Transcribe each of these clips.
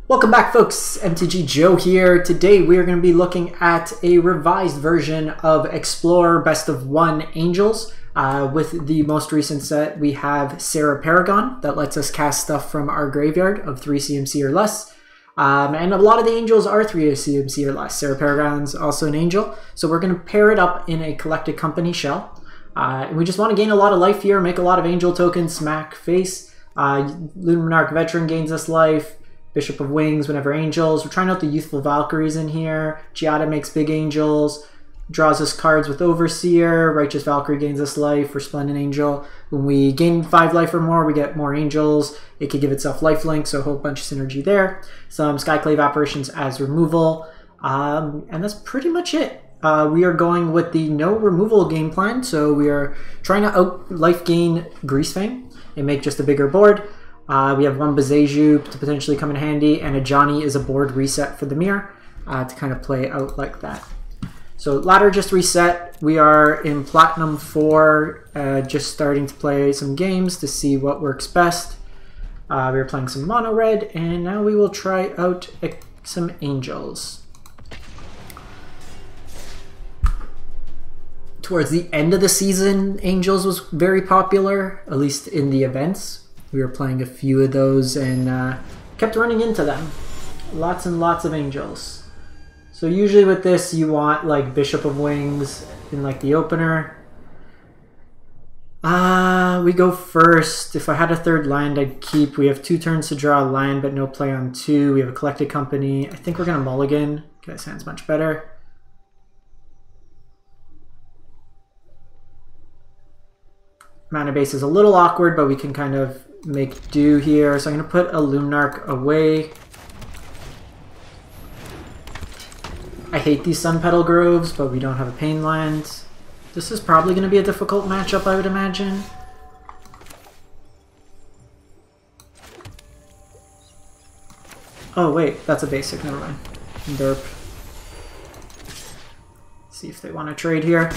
Welcome back, folks. MTG Joe here. Today we are going to be looking at a revised version of Explorer Best of 1 Angels. With the most recent set, we have Serra Paragon that lets us cast stuff from our graveyard of 3 CMC or less. And a lot of the angels are 3 CMC or less. Serra Paragon's also an angel. So we're going to pair it up in a collected company shell. And we just want to gain a lot of life here, make a lot of angel tokens, smack face. Luminarch Veteran gains us life. Bishop of Wings whenever angels. We're trying out the Youthful Valkyries in here. Giada makes big angels. Draws us cards with Overseer. Righteous Valkyrie gains us life. Resplendent Angel. When we gain 5 life or more, we get more angels. It could give itself lifelink, so a whole bunch of synergy there. Some Skyclave Apparitions as removal. And that's pretty much it. We are going with the no removal game plan, so we are trying to out life gain Greasefang and make just a bigger board. We have one Bezeju to potentially come in handy, and a Johnny is a board reset for the mirror to kind of play out like that. So ladder just reset. We are in Platinum 4, just starting to play some games to see what works best. We are playing some Mono Red, and now we will try out some Angels. Towards the end of the season, Angels was very popular, at least in the events. We were playing a few of those and kept running into them. Lots and lots of angels. So usually with this you want like Bishop of Wings in like the opener. We go first. If I had a third land I'd keep. We have 2 turns to draw a land but no play on 2. We have a collected company. I think we're going to mulligan. Okay, this hand's much better. Mana base is a little awkward, but we can kind of make do here. So I'm going to put a Luminarch away. I hate these Sun Petal Groves, but we don't have a Pain land. This is probably going to be a difficult matchup, I would imagine. Oh wait, that's a basic, never mind. Derp. See if they want to trade here.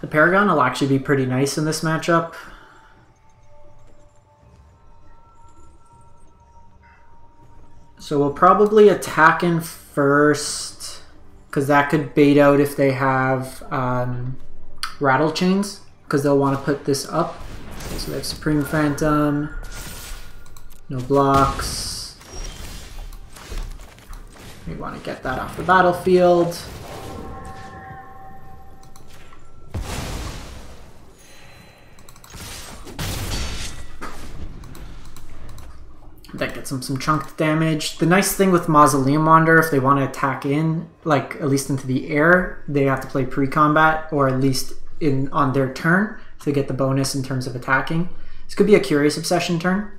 The Paragon will actually be pretty nice in this matchup. So we'll probably attack in first, because that could bait out if they have Rattle Chains, because they'll want to put this up. Okay, so they have Supreme Phantom, no blocks. We want to get that off the battlefield. That gets them some chunked damage. The nice thing with Mausoleum Wanderer, if they want to attack in, like at least into the air, they have to play pre-combat, or at least on their turn to get the bonus in terms of attacking. This could be a Curious Obsession turn.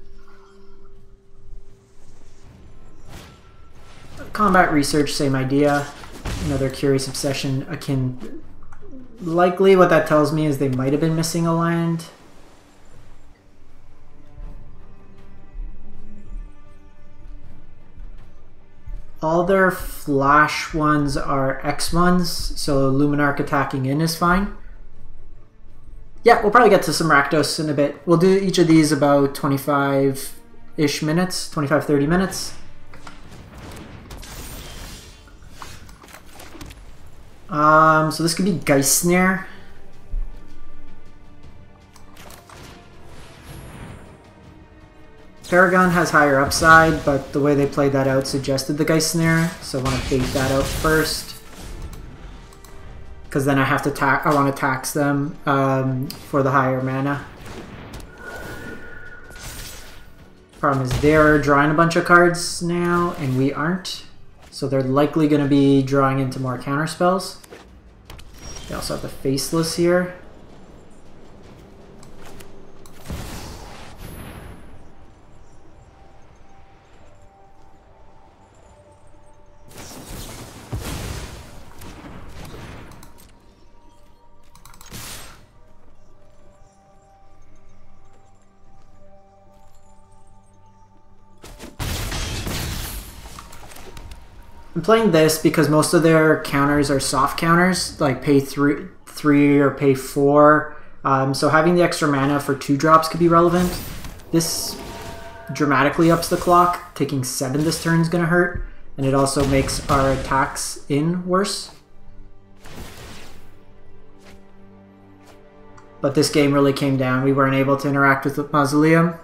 Combat Research, same idea. Another Curious Obsession akin. Likely what that tells me is they might have been missing a land. All their flash ones are X ones, so Luminarch attacking in is fine. Yeah, we'll probably get to some Rakdos in a bit. We'll do each of these about 25-ish minutes, 25-30 minutes. So this could be Geist Snare. Paragon has higher upside, but the way they played that out suggested the Geist Snare, so I want to bait that out first. Because then I have to I want to tax them for the higher mana. Problem is they're drawing a bunch of cards now, and we aren't. So they're likely going to be drawing into more counter spells. They also have the Faceless here. I'm playing this because most of their counters are soft counters, like pay 3 or pay 4 So having the extra mana for 2 drops could be relevant. This dramatically ups the clock. Taking 7 this turn is going to hurt. And it also makes our attacks in worse. But this game really came down. We weren't able to interact with the Mausoleum.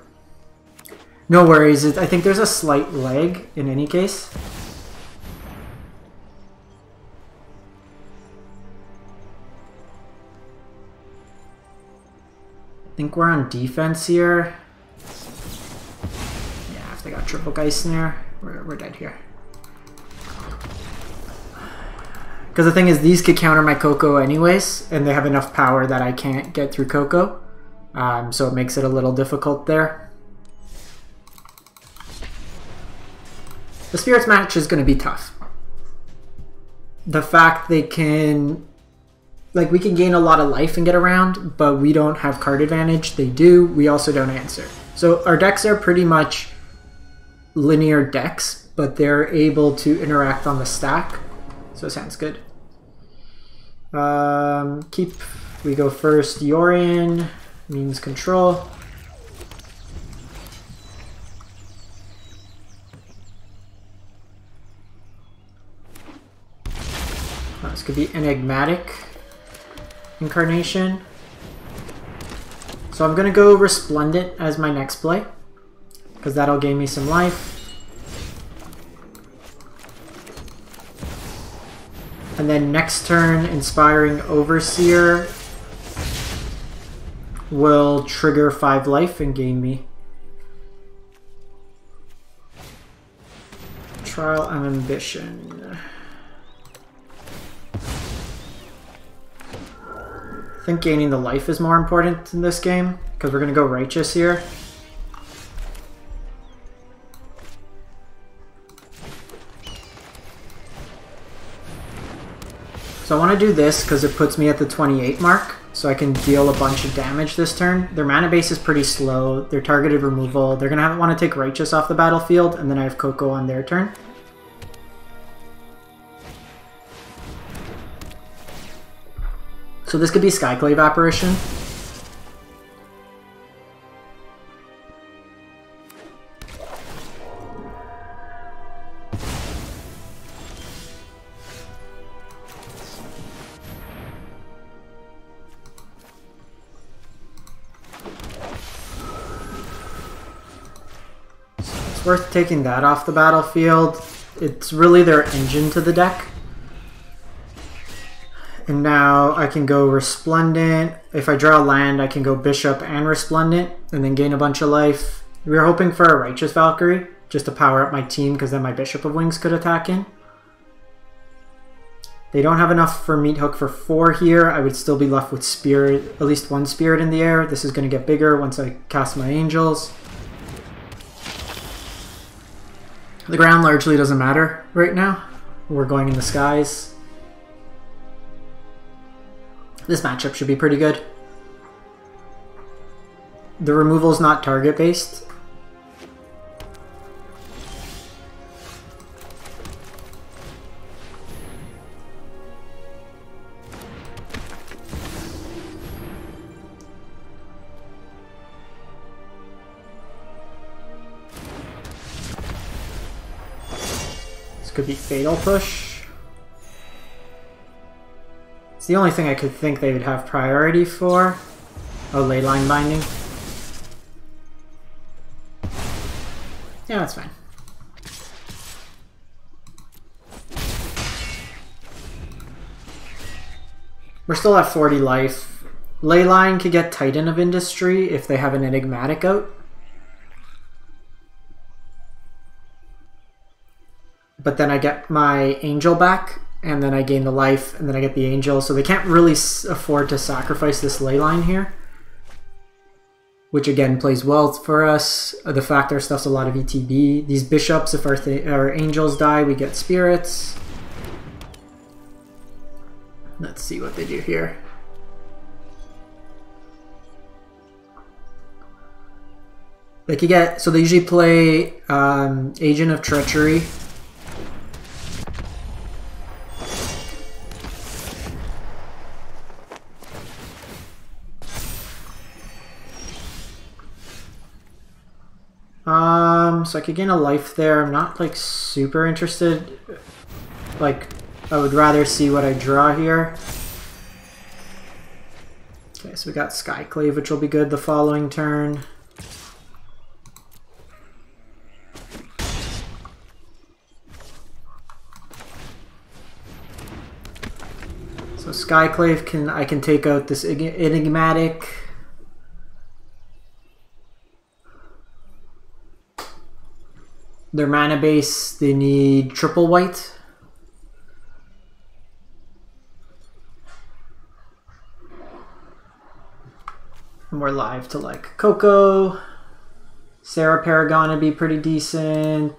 No worries. I think there's a slight lag in any case. I think we're on defense here. Yeah, if they got triple Geist Snare, we're dead here. Because the thing is, these could counter my Coco anyways, and they have enough power that I can't get through Coco. So it makes it a little difficult there. The Spirits match is going to be tough. The fact they can... Like, we can gain a lot of life and get around, but we don't have card advantage. They do. We also don't answer. So our decks are pretty much linear decks, but they're able to interact on the stack. So it sounds good. We go first. Yorion means control. This could be enigmatic incarnation. So I'm going to go Resplendent as my next play, because that'll gain me some life. And then next turn, Inspiring Overseer will trigger 5 life and gain me. Trial of Ambition. I think gaining the life is more important in this game, because we're going to go Righteous here. So I want to do this because it puts me at the 28 mark, so I can deal a bunch of damage this turn. Their mana base is pretty slow. They're targeted removal. They're going to want to take Righteous off the battlefield, and then I have Coco on their turn. So this could be Skyclave Apparition. It's worth taking that off the battlefield. It's really their engine to the deck. And now I can go Resplendent. If I draw a land, I can go Bishop and Resplendent and then gain a bunch of life. We were hoping for a Righteous Valkyrie just to power up my team, because then my Bishop of Wings could attack in. They don't have enough for Meat Hook for 4 here. I would still be left with Spirit, at least 1 Spirit in the air. This is going to get bigger once I cast my Angels. The ground largely doesn't matter right now. We're going in the skies. This matchup should be pretty good. The removal is not target based. This could be Fatal Push. It's the only thing I could think they would have priority for. Oh, Leyline Binding. Yeah, that's fine. We're still at 40 life. Leyline could get Titan of Industry if they have an Enigmatic out. But then I get my Angel back, and then I gain the life, and then I get the Angel, so they can't really afford to sacrifice this Leyline here. Which again plays well for us. The fact our stuff's a lot of ETB. These Bishops, if our Angels die, we get Spirits. Let's see what they do here. They could get, so they usually play Agent of Treachery. So I could gain a life there. I'm not like super interested. Like, I would rather see what I draw here. Okay, so we got Skyclave, which will be good the following turn. So Skyclave I can take out this enigmatic. Their mana base, they need triple white. And we're live to like Coco. Serra Paragon would be pretty decent.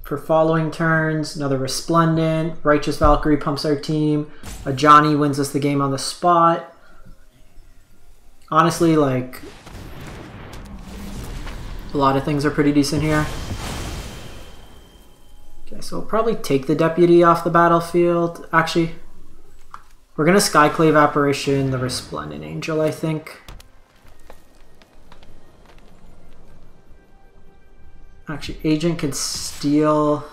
For following turns, another Resplendent. Righteous Valkyrie pumps our team. A Johnny wins us the game on the spot. Honestly, like, a lot of things are pretty decent here. Okay, so we'll probably take the Deputy off the battlefield. Actually, we're going to Skyclave Apparition the Resplendent Angel, I think. Actually, Agent could steal.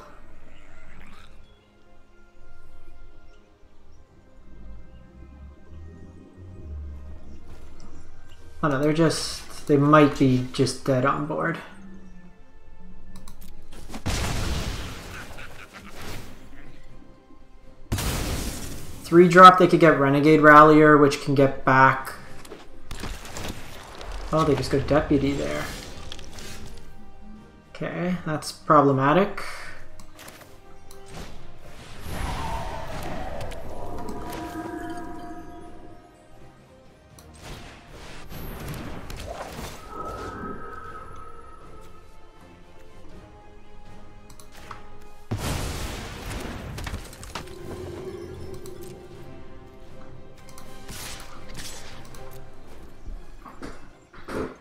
Oh no, they might be just dead on board. Three drop, they could get Renegade Rallier, which can get back. Oh, they just got Deputy there. Okay, that's problematic.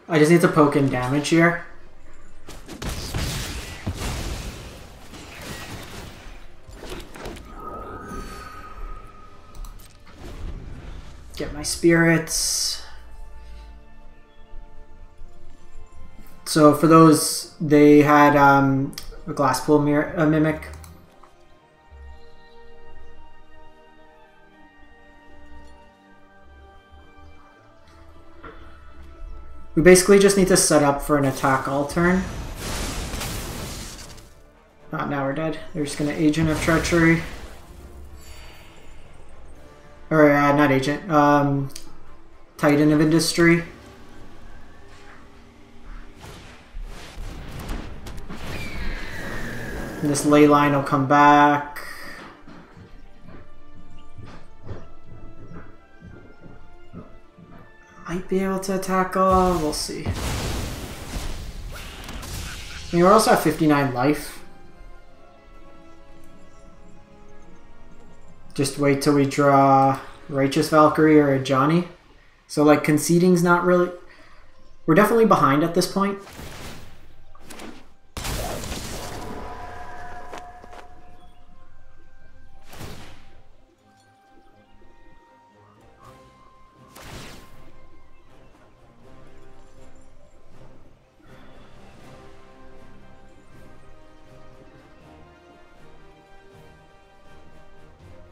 I just need to poke in damage here. Get my spirits. So for those, they had a Glasspool Mimic. We basically just need to set up for an attack all turn. Oh, now we're dead. They're just going to Agent of Treachery. Or, not Agent. Titan of Industry. And this ley line will come back. Might be able to attack all. We'll see. I mean, we're also at 59 life. Just wait till we draw Righteous Valkyrie or a Johnny. So, like, conceding's not really... We're definitely behind at this point.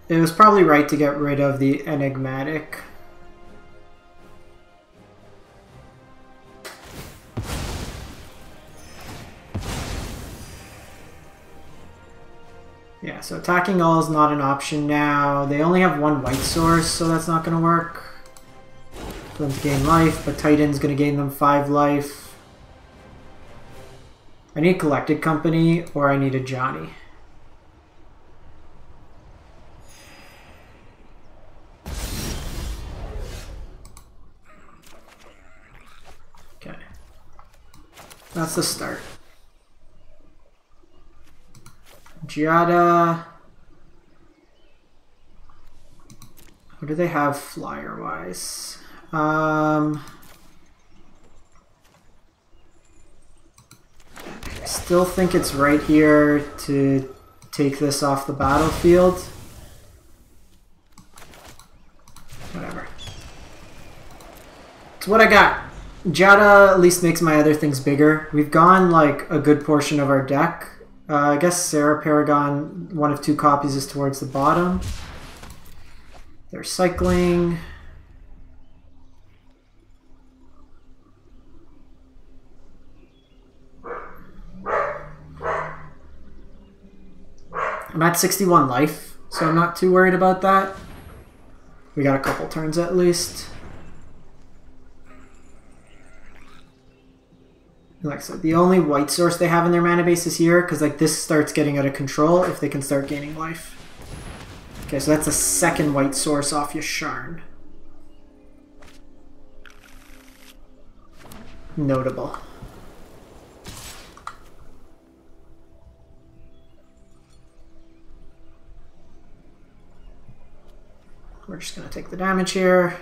It was probably right to get rid of the enigmatic. Yeah, so attacking all is not an option now. They only have one white source, so that's not going to work for them to gain life, but Titan's going to gain them 5 life. I need Collected Company, or I need a Johnny. That's the start. Giada. What do they have flyer-wise? Still think it's right here to take this off the battlefield. Whatever. It's what I got. Jada at least makes my other things bigger. We've gone like a good portion of our deck. I guess Serra, Paragon, one of 2 copies is towards the bottom. They're cycling. I'm at 61 life, so I'm not too worried about that. We got a couple turns at least. Like I said, the only white source they have in their mana base is here, because like this starts getting out of control if they can start gaining life. Okay, so that's a second white source off Yasharn. Notable. We're just going to take the damage here.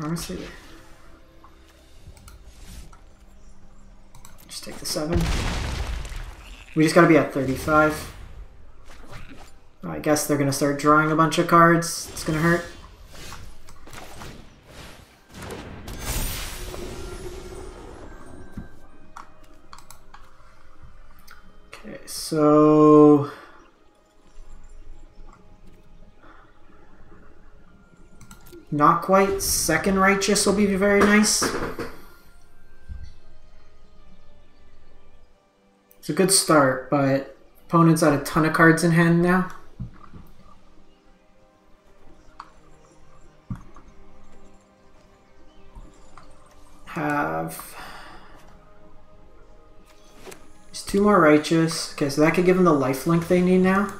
Honestly, just take the 7. We just got to be at 35. I guess they're going to start drawing a bunch of cards. It's going to hurt. Okay, so not quite. Second Righteous will be very nice. It's a good start, but opponent's had a ton of cards in hand now. Have there's 2 more Righteous. Okay, so that could give them the lifelink they need now.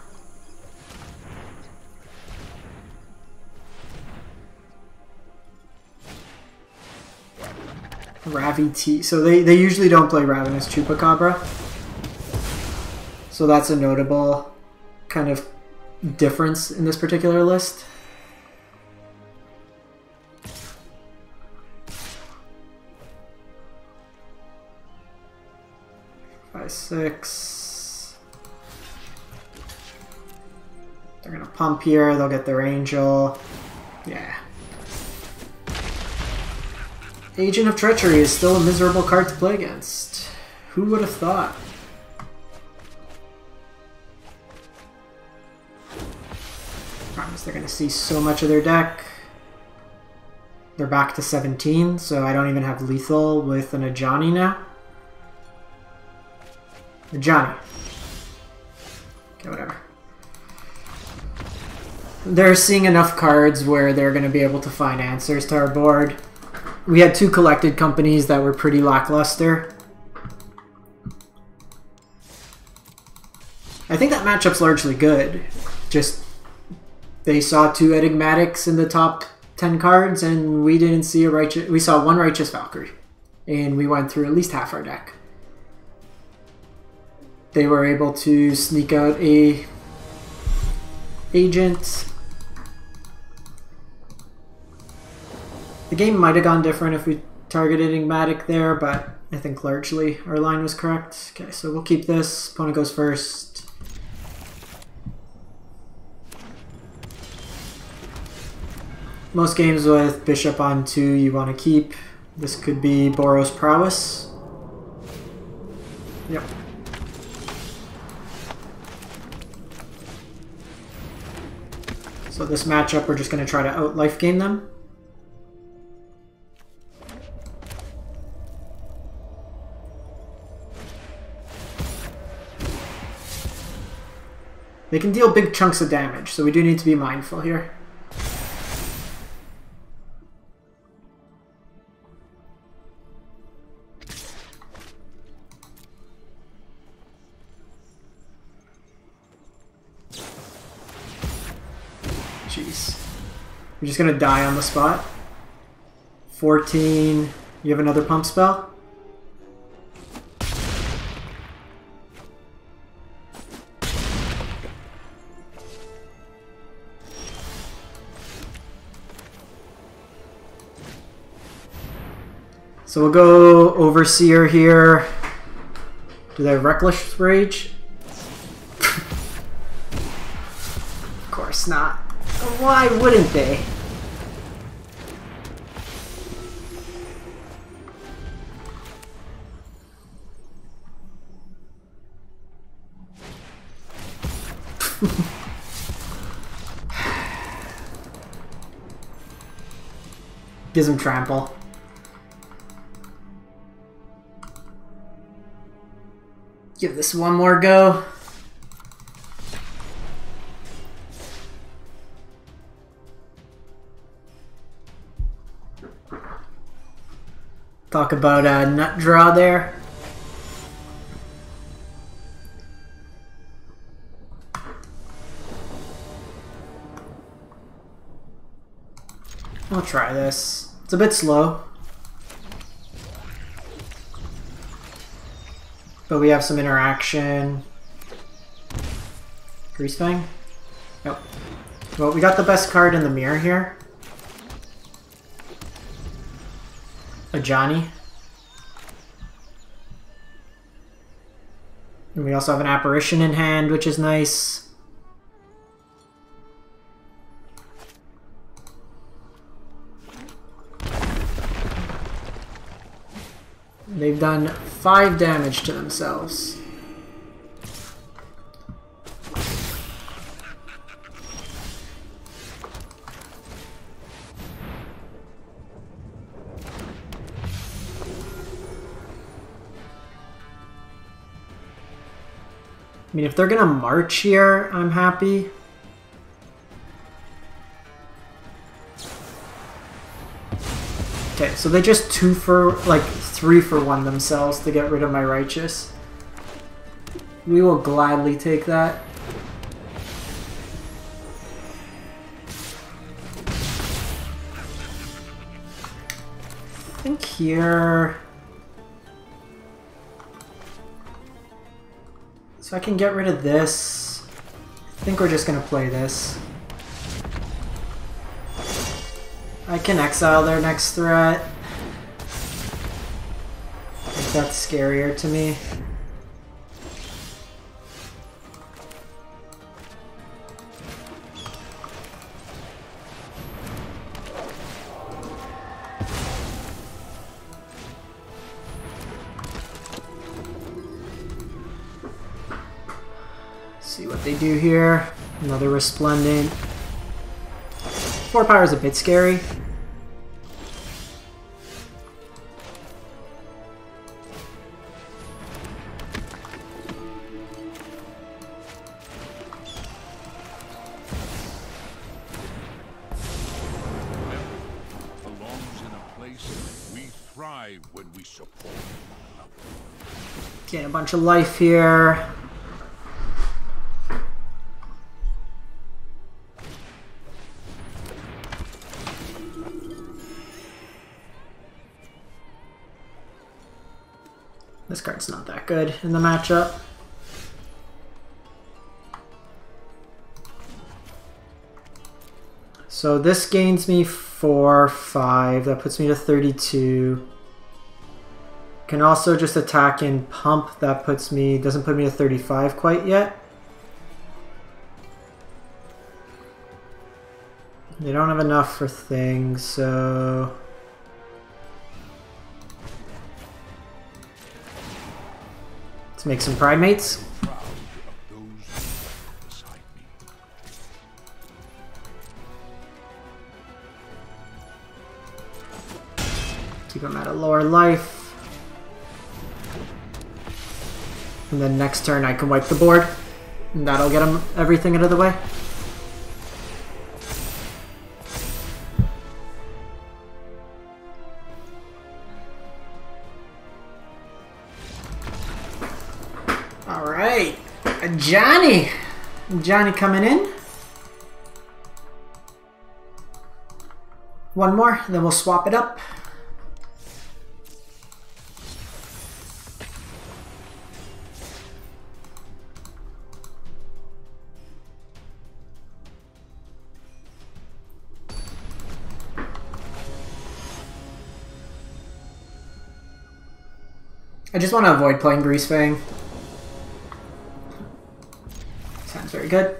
Ravi T. So they usually don't play Ravenous Chupacabra. So that's a notable kind of difference in this particular list. Five, 6. They're gonna pump here, they'll get their Angel. Yeah. Agent of Treachery is still a miserable card to play against. Who would have thought? Promise they're going to see so much of their deck. They're back to 17, so I don't even have lethal with an Ajani now. Ajani. Okay, whatever. They're seeing enough cards where they're going to be able to find answers to our board. We had 2 collected companies that were pretty lackluster. I think that matchup's largely good. Just they saw 2 enigmatics in the top 10 cards, and we didn't see a righteous. We saw 1 Righteous Valkyrie, and we went through at least half our deck. They were able to sneak out a agent. The game might have gone different if we targeted Enigmatic there, but I think largely our line was correct. Okay, so we'll keep this. Opponent goes first. Most games with Bishop on 2 you want to keep. This could be Boros Prowess. Yep. So this matchup, we're just going to try to out-life game them. They can deal big chunks of damage, so we do need to be mindful here. Jeez. You're just gonna die on the spot. 14. You have another pump spell? So we'll go Overseer here. Do they have Reckless Rage? course not. Why wouldn't they? Gives him trample. Give this one more go. Talk about a nut draw there. I'll try this. It's a bit slow. But we have some interaction. Greasefang? Nope. Well, we got the best card in the mirror here. A Johnny. And we also have an apparition in hand, which is nice. They've done 5 damage to themselves. I mean, if they're gonna march here, I'm happy. Okay, so they just 2 for, like, 3 for 1 themselves to get rid of my Righteous. We will gladly take that. I think here... So I can get rid of this. I think we're just gonna play this. I can exile their next threat. I think that's scarier to me. See what they do here. Another Resplendent. 4 power is a bit scary. Getting a bunch of life here. This card's not that good in the matchup. So this gains me 4, 5. That puts me to 32. Can also just attack and pump. That puts me, doesn't put me to 35 quite yet. They don't have enough for things, so... Let's make some primates. Keep them at a lower life. And then next turn I can wipe the board. And that'll get them everything out of the way. Alright. Johnny! Johnny coming in. One more, then we'll swap it up. I just want to avoid playing Greasefang. Sounds very good.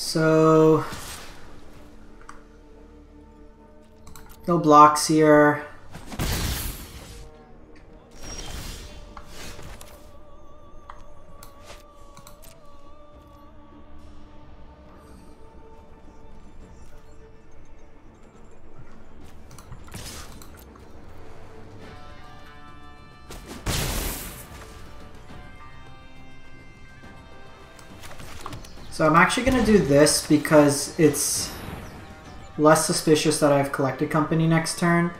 So no blocks here. So I'm actually going to do this because it's less suspicious that I have Collected Company next turn.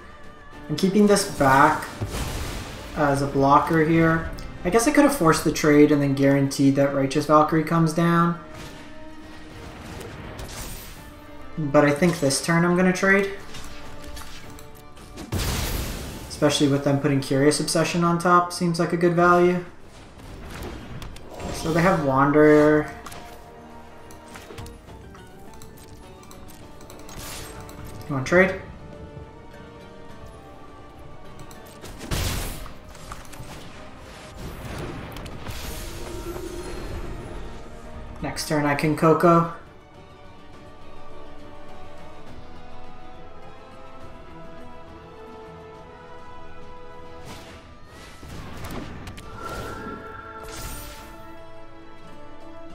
I'm keeping this back as a blocker here. I guess I could have forced the trade and then guaranteed that Righteous Valkyrie comes down. But I think this turn I'm going to trade. Especially with them putting Curious Obsession on top. Seems like a good value. So they have Wanderer. You want to trade? Next turn I can Coco.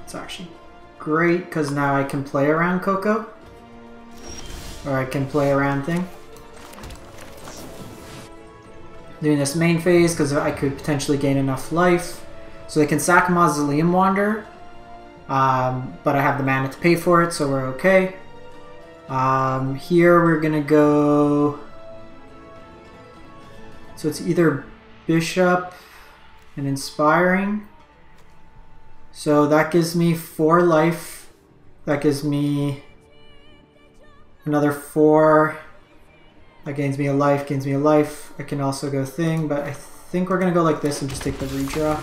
It's actually great because now I can play around Coco. Or I can play around thing. Doing this main phase because I could potentially gain enough life. So they can sack Mausoleum Wanderer. But I have the mana to pay for it, so we're okay. Here we're gonna go... So it's either Bishop and Inspiring. So that gives me 4 life. That gives me another 4. That gains me a life, gains me a life. I can also go thing, but I think we're going to go like this and just take the redraw.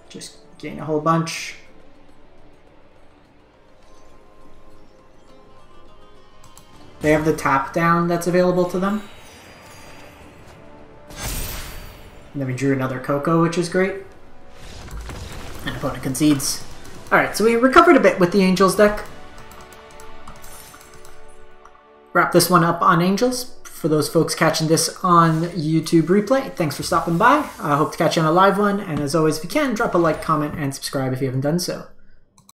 Just gain a whole bunch. They have the tap down that's available to them. And then we drew another Coco, which is great. And opponent concedes. Alright, so we recovered a bit with the Angels deck. Wrap this one up on Angels. For those folks catching this on YouTube replay, thanks for stopping by. I hope to catch you on a live one. And as always, if you can, drop a like, comment, and subscribe if you haven't done so.